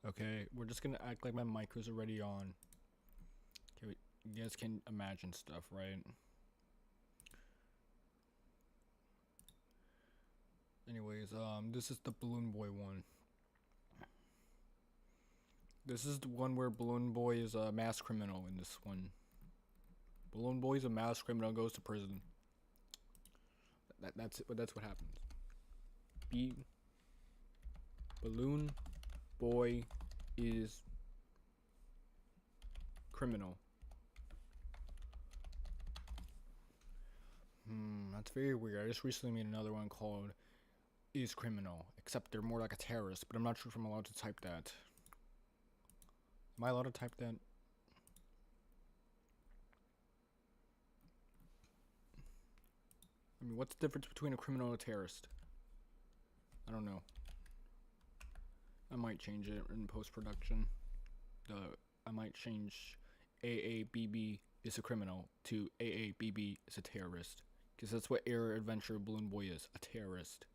Okay, we're just gonna act like my mic was already on. Okay, you guys can imagine stuff, right? Anyways, this is the Balloon Boy one. This is the one where Balloon Boy is a mass criminal in this one. Balloon Boy is a mass criminal, goes to prison. That's it, but that's what happens. Balloon Boy is criminal. That's very weird. I just recently made another one called is criminal, except they're more like a terrorist, but I'm not sure if I'm allowed to type that. Am I allowed to type that? I mean, what's the difference between a criminal and a terrorist? I don't know. I might change it in post-production. I might change AABB is a criminal to AABB is a terrorist. Because that's what Air Adventure Balloon Boy is, a terrorist.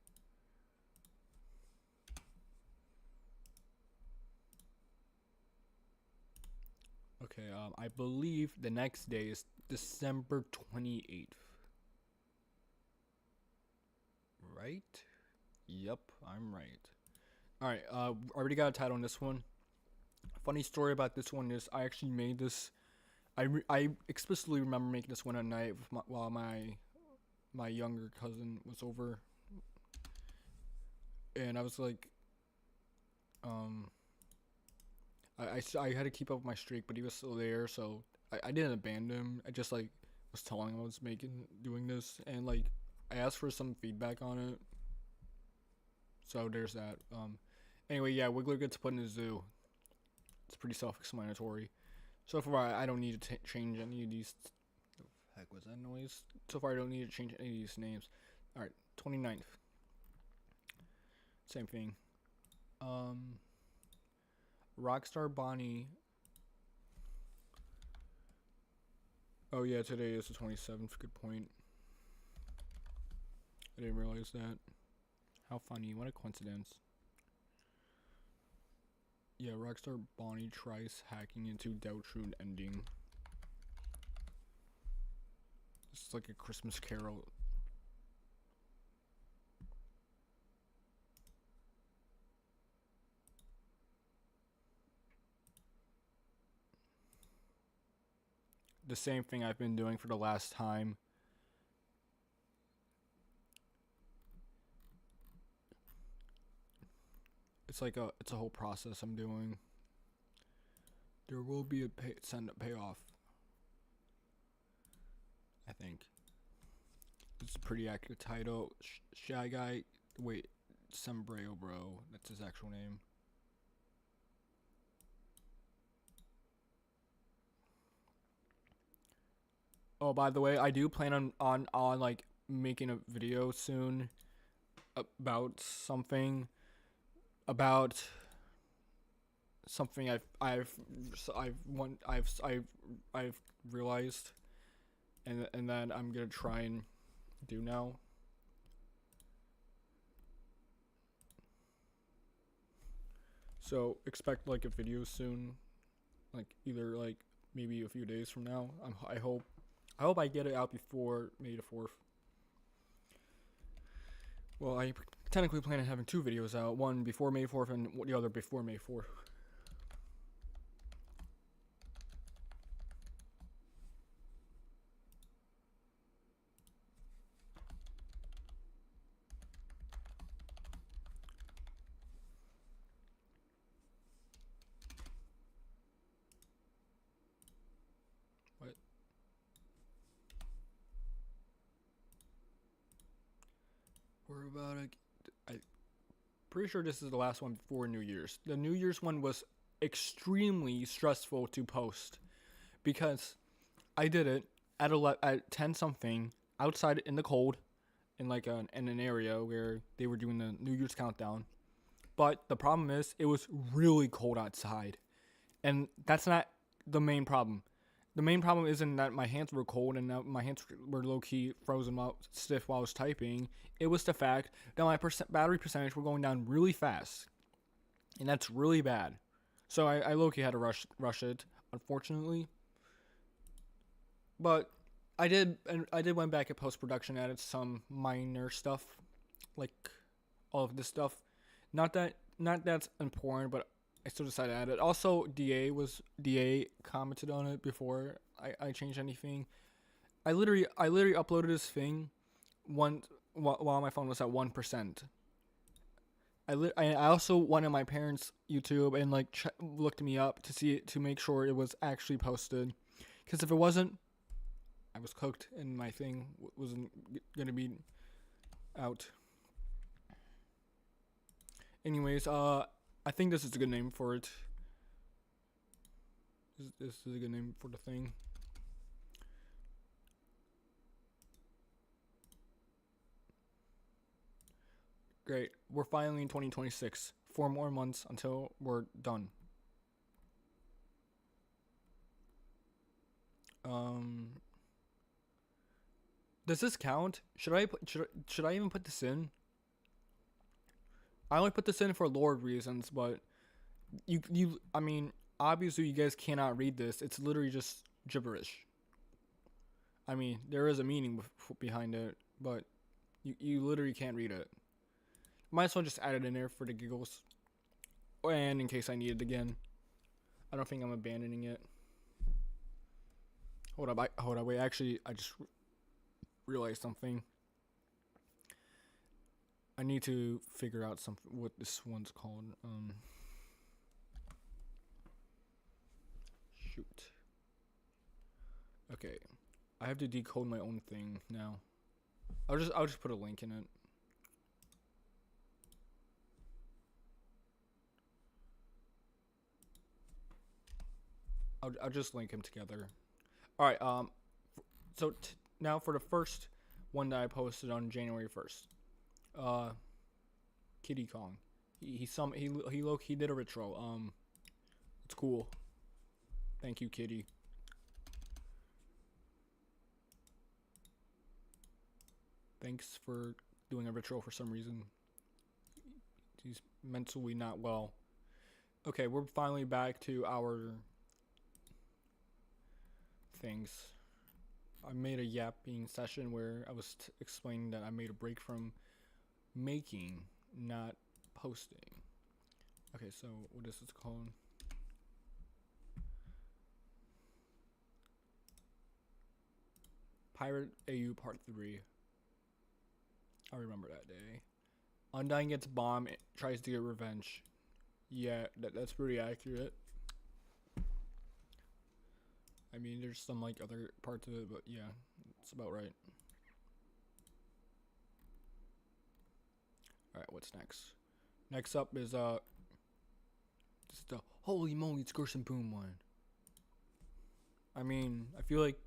Okay, I believe the next day is December 28th. Right? Yep, I'm right. Alright, I already got a title on this one. Funny story about this one is I actually made this. I explicitly remember making this one at night while my younger cousin was over. And I was like, I had to keep up with my streak, but he was still there, so I didn't abandon him. I just like was telling him I was doing this, and like I asked for some feedback on it. So there's that. Anyway, yeah, Wiggler gets put in a zoo. It's pretty self-explanatory. So far, I don't need to change any of these. The heck was that noise? So far, I don't need to change any of these names. All right, 29th. Same thing. Rockstar Bonnie. Oh yeah, today is the 27th. Good point. I didn't realize that. How funny. What a coincidence. Yeah, Rockstar Bonnie tries hacking into Doutrune ending. It's like a Christmas Carol. The same thing I've been doing for the last time. It's a whole process I'm doing. There will be a payoff. I think. It's a pretty accurate title. Shy Guy. Wait, Sembreo, bro. That's his actual name. Oh, by the way, I do plan on like making a video soon about something about something I've realized, and that I'm gonna try and do now. So expect like a video soon, like either like maybe a few days from now. I hope I get it out before May the 4th. Well, I technically plan on having two videos out, one before May 4th and the other before May 4th. What? We're about to... I'm pretty sure this is the last one before New Year's. The New Year's one was extremely stressful to post because I did it at 10 something outside in the cold in like in an area where they were doing the New Year's countdown. But the problem is it was really cold outside. And that's not the main problem. The main problem isn't that my hands were cold and that my hands were low key frozen stiff while I was typing. It was the fact that my battery percentage were going down really fast, and that's really bad. So I low-key had to rush it, unfortunately. But I did went back at post-production, added some minor stuff, like all of this stuff. Not that's important, but I still decided to add it. Also, DA commented on it before I changed anything. I literally uploaded this thing one while my phone was at 1%. I also went on my parents' YouTube and like looked me up to make sure it was actually posted, because if it wasn't, I was cooked and my thing wasn't gonna be out. Anyways, I think this is a good name for it. This is a good name for the thing. Great. We're finally in 2026. 4 more months until we're done. Does this count? Should I even put this in? I only put this in for lore reasons, but I mean, obviously you guys cannot read this. It's literally just gibberish. I mean, there is a meaning behind it, but you literally can't read it. Might as well just add it in there for the giggles, and in case I need it again. I don't think I'm abandoning it. Hold up, wait. Actually, I just realized something. I need to figure out what this one's called. Shoot. Okay, I have to decode my own thing now. I'll just put a link in it. I'll just link them together. All right. So now for the first one that I posted on January 1st. Kiddy Kong. He did a retro. It's cool. Thank you, Kitty. Thanks for doing a retro for some reason. He's mentally not well. Okay, we're finally back to our things. I made a yapping session where I was explaining that I made a break from making, not posting. Okay, so what is this called? Pirate AU Part 3. I remember that day. Undyne gets bombed, tries to get revenge. Yeah, that's pretty accurate. I mean, there's some like other parts of it, but yeah, it's about right. Alright, what's next? Next up is this is the Holy Moly, it's Gerson Boom one. I mean, I feel like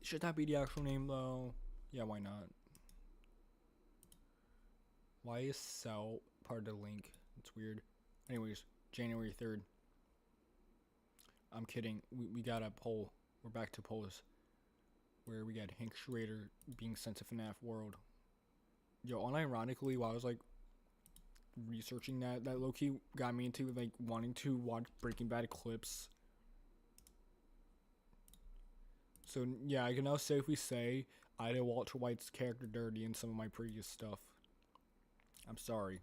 should that be the actual name though? Yeah, why not? Why is Cell part of the link? It's weird. Anyways, January 3rd. I'm kidding. We got a poll. We're back to polls. Where we got Hank Schrader being sent to FNAF World. Yo, unironically, while I was like researching that low-key got me into like wanting to watch Breaking Bad clips. So yeah, I can now safely say I did Walter White's character dirty in some of my previous stuff. I'm sorry.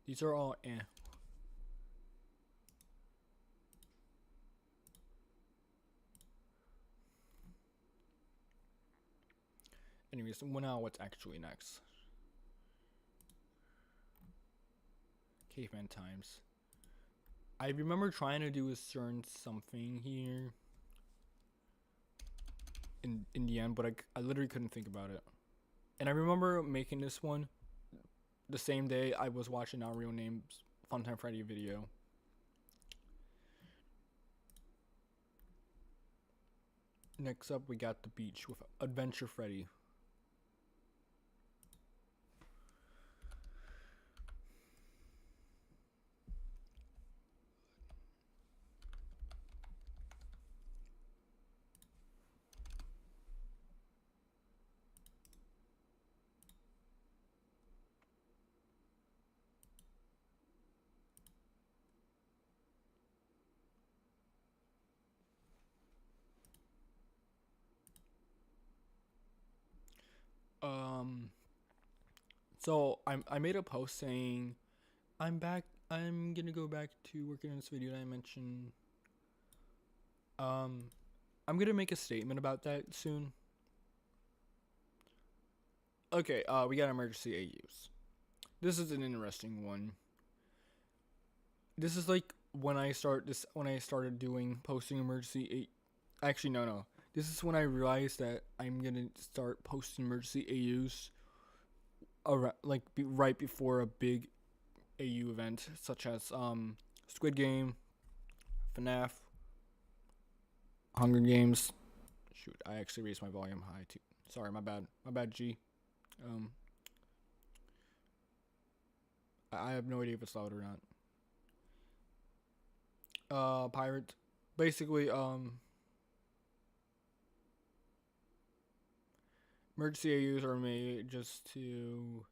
These are all eh. Anyways, well, now what's actually next? Caveman Times. I remember trying to do a certain something here in the end, but I literally couldn't think about it. And I remember making this one the same day I was watching Our Real Names Funtime Freddy video. Next up, we got the beach with Adventure Freddy. So I made a post saying I'm back. I'm gonna go back to working on this video that I mentioned. I'm gonna make a statement about that soon. Okay, we got emergency AUs. This is an interesting one. This is like when I started doing posting emergency actually no. This is when I realized that I'm gonna start posting emergency AUs right before a big AU event such as Squid Game, FNAF, Hunger Games. Shoot, I actually raised my volume high too. Sorry, my bad. My bad, G. I have no idea if it's loud or not. Pirate. Basically, emergency AUs are made just to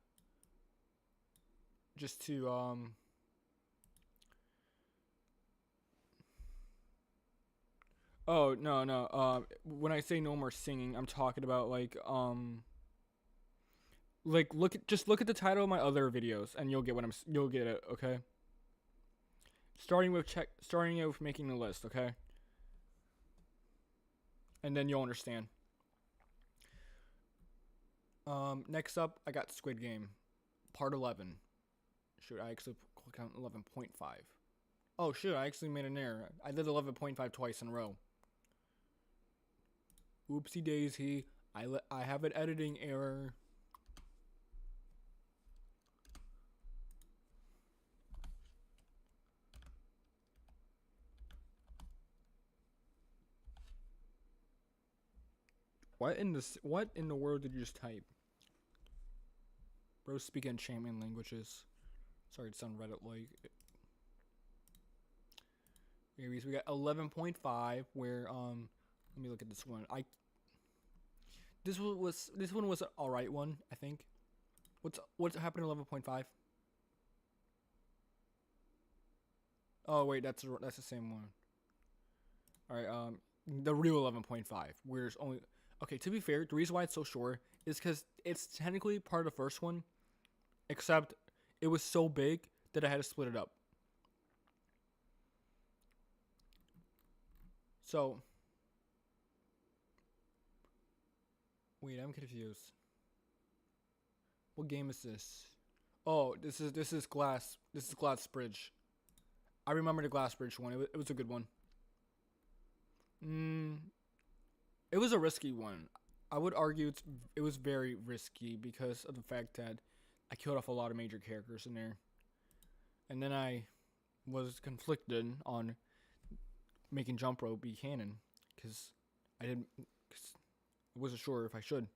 Oh no. When I say no more singing, I'm talking about like look at the title of my other videos and you'll get it, okay? Starting with making the list, okay? And then you'll understand. Next up, I got Squid Game, part 11. Shoot, I actually click on 11.5. Oh shoot, I actually made an error. I did 11.5 twice in a row. Oopsie daisy. I have an editing error. What in the world did you just type? Bro, speak enchantment languages. Sorry to sound Reddit like. Anyways, we got 11.5 where let me look at this one. This one was an alright one, I think. What's happened in 11.5? Oh wait, that's the same one. Alright, the real 11.5, where it's only okay, to be fair, the reason why it's so short is because it's technically part of the first one, except it was so big that I had to split it up. So, wait, I'm confused. What game is this? Oh, this is Glass. This is Glass Bridge. I remember the Glass Bridge one. It was a good one. It was a risky one. I would argue it was very risky because of the fact that I killed off a lot of major characters in there. And then I was conflicted on making Jump Rope be canon because I wasn't sure if I should.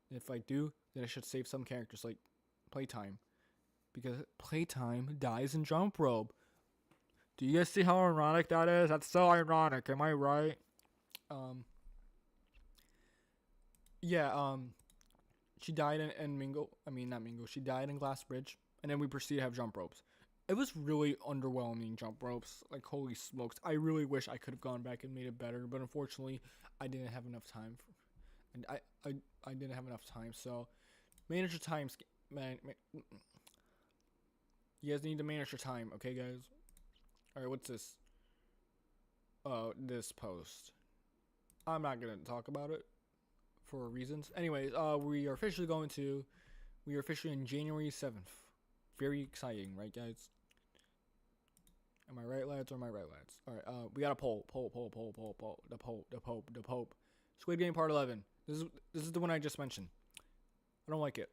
And if I do, then I should save some characters like Playtime, because Playtime dies in Jump Rope. Do you guys see how ironic that is? That's so ironic. Am I right? Yeah. She died in Mingo. I mean, not Mingo. She died in Glass Bridge, and then we proceed to have Jump Ropes. It was really underwhelming, Jump Ropes. Like, holy smokes. I really wish I could have gone back and made it better, but unfortunately, I didn't have enough time. And I didn't have enough time, so manage your time, man. You guys need to manage your time, okay, guys? Alright, what's this? This post. I'm not gonna talk about it for reasons. Anyways, we are officially in January 7th. Very exciting, right, guys? Am I right, lads? Or am I right, lads? Alright, we got a poll. The Pope. Squid Game Part 11. This is the one I just mentioned. I don't like it.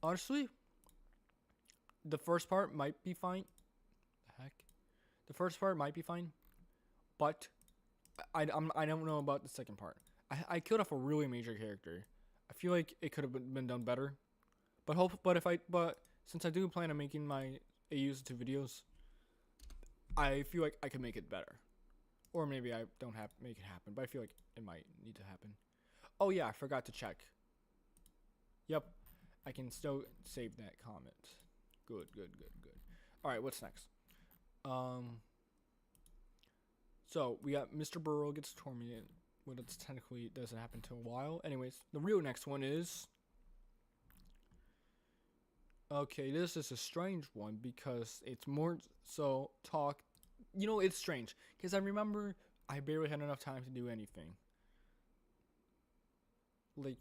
Honestly, the first part might be fine. The heck? The first part might be fine, but I don't know about the second part. I killed off a really major character. I feel like it could have been done better. But since I do plan on making my AUs into videos, I feel like I can make it better. Or maybe I don't make it happen, but I feel like it might need to happen. Oh yeah, I forgot to check. Yep, I can still save that comment. Good. Alright, what's next? So we got Mr. Burrow gets tormented. Well, it's technically it doesn't happen to a while. Anyways, the real next one is. Okay, this is a strange one because it's more so talk. You know, it's strange because I remember I barely had enough time to do anything. Like,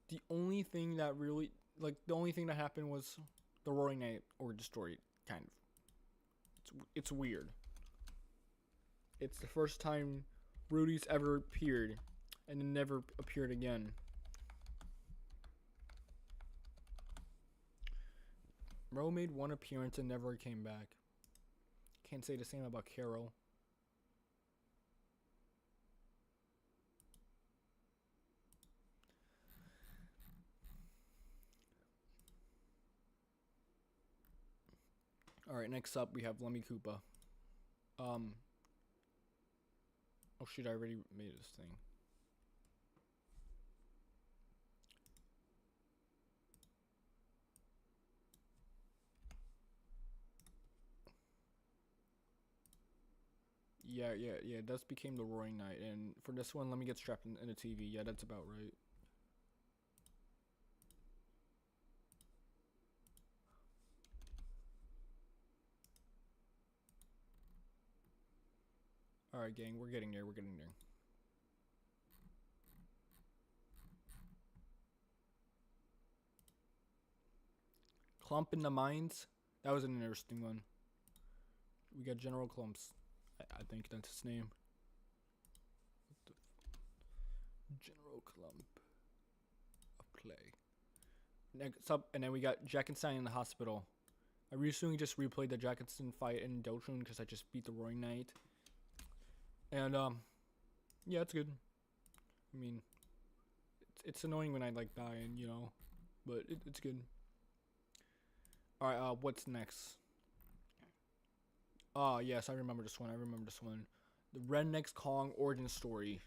the only thing that really, the only thing that happened was the Roaring Knight origin story, kind of. It's weird. It's the first time Rudy's ever appeared, and then never appeared again. Ro made one appearance and never came back. Can't say the same about Carol. Alright, next up we have Lemmy Koopa. Oh shit, I already made this thing. Yeah, this became the Roaring Knight, and for this one, let me get strapped in the TV. Yeah, that's about right. Alright, gang, we're getting there, Clump in the Mines. That was an interesting one. We got General Clumps. I think that's his name. General Clump of Clay. Next up, and then we got Jackenstein in the hospital. I recently just replayed the Jackenstein fight in Deltarune because I just beat the Roaring Knight. And, yeah, it's good. I mean, it's annoying when I, die and, but it's good. Alright, what's next? Yes, I remember this one. The Redneck Kong origin story.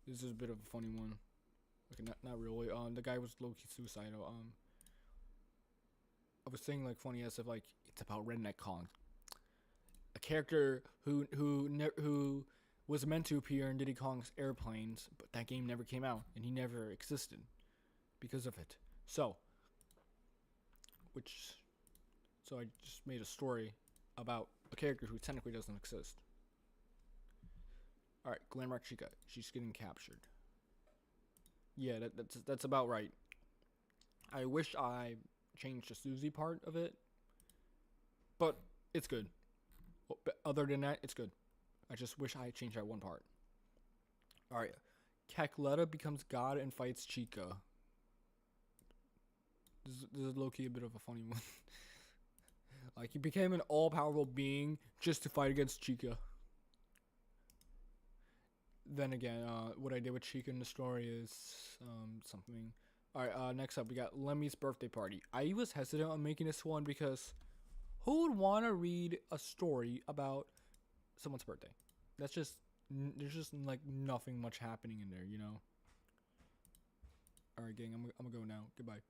This is a bit of a funny one. Okay, not really. The guy was low-key suicidal. I was saying funny as if it's about Redneck Kong, a character who was meant to appear in Diddy Kong's Airplanes, but that game never came out and he never existed because of it. So I just made a story about a character who technically doesn't exist. All right, Glamrock Chica. She's getting captured. Yeah, that's about right. I wish I changed the Susie part of it, but it's good. But other than that, it's good. I just wish I changed that one part. All right, Cackletta becomes God and fights Chica. This is low-key a bit of a funny one. He became an all-powerful being just to fight against Chica. Then again, what I did with Chica in the story is something. Alright, next up we got Lemmy's birthday party. I was hesitant on making this one because who would want to read a story about someone's birthday? There's just nothing much happening in there, Alright, gang, I'm gonna go now. Goodbye.